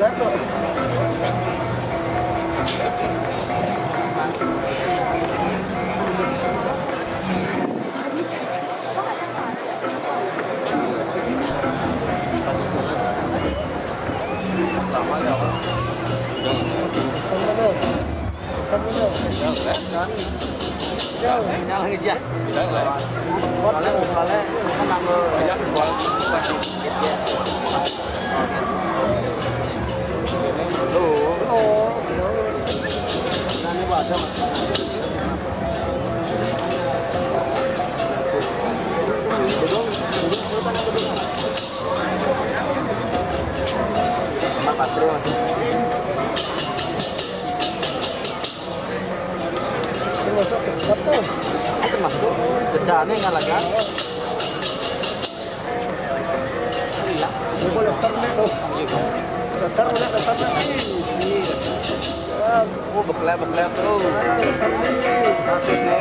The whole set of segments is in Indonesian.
Nyala lagi ya. Boleh tenang lo. Nanti ada. Itu masuk jedane ngalaga. Iya. Boleh sarne tuh. Dasar udah dasarnya ini. Oh, beklek tuh. Maksudnya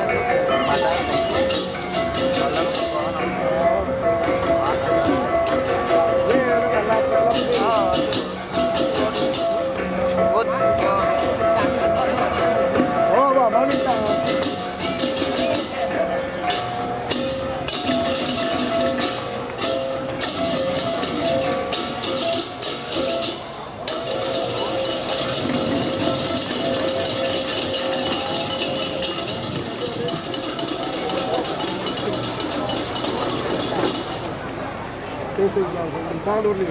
pada Kalau nih,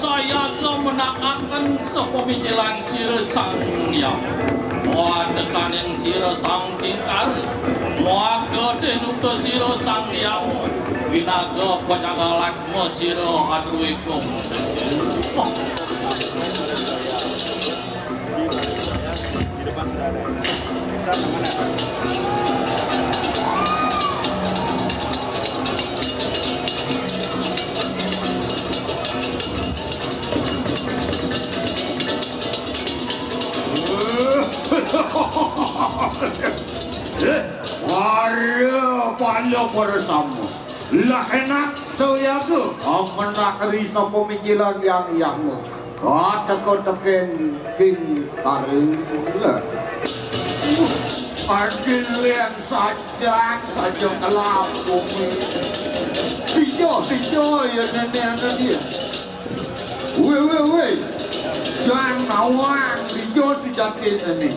saya menakakan sepemikiran sira sang yang tekan yang sira sang tingkal maka denuka sira sang yang winaga panyagalan mo sira aduikum di depan sudah ada sana mana Warrior! lo bersama. Lah enak saya ke, menakri sa pemikiran yang mo. Teko-teken king karing. Adilian saja kelap bumi. Tijo ya nenek dia. Weh. Jangan nawang tijo si jatin ini.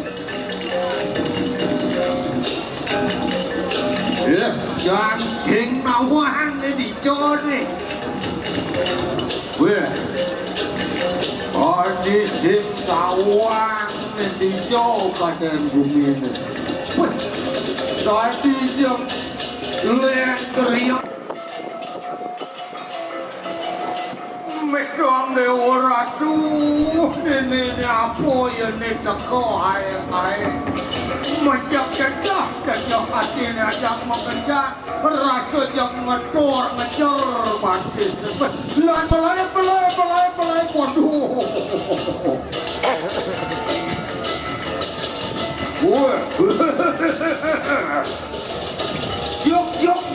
Jangan sing nawang ni tijo ni. Weh. Di sing nawang ni tijo kaden bumi ni. Tadi yang lihat teriak Medang de ora tuh ini apa ya ni teko ai macam jajah hatinya ajak mengeja rasa yang ngedor ngejar batis lan pelai waduh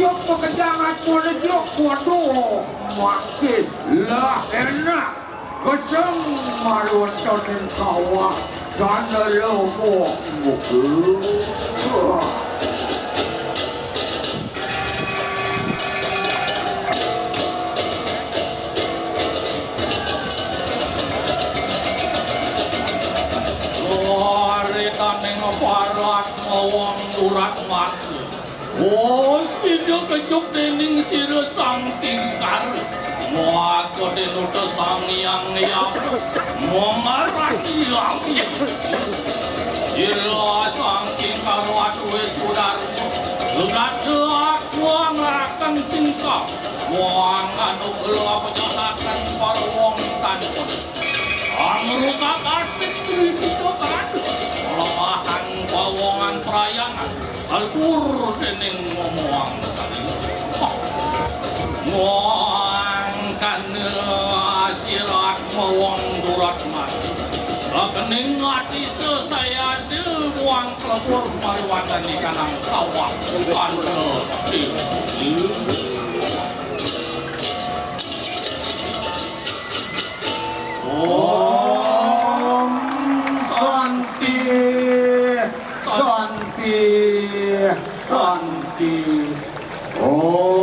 Yuk pekerjaan boleh yuk waduh makin lah enak keseng maluan tonin kawah sana lobo parat mawang durat mati. Oh, sida kejuk dening sira sang tingkar. Moaga denuta sang yang momarati langit. Sira sang tingkar watuwe sudarmo. Sudah keakuan akan singsa. Wang anu gelap penyatakan para wong tanpa. Merusak arsip kripto kadu. Lemahan pawongan perayangan alkur dening ngomong kali ngomong kan sirat mawang durat mati kening hati sesaya debuang kelebur mariwatan di kanang kawah bukan Santi. Oh.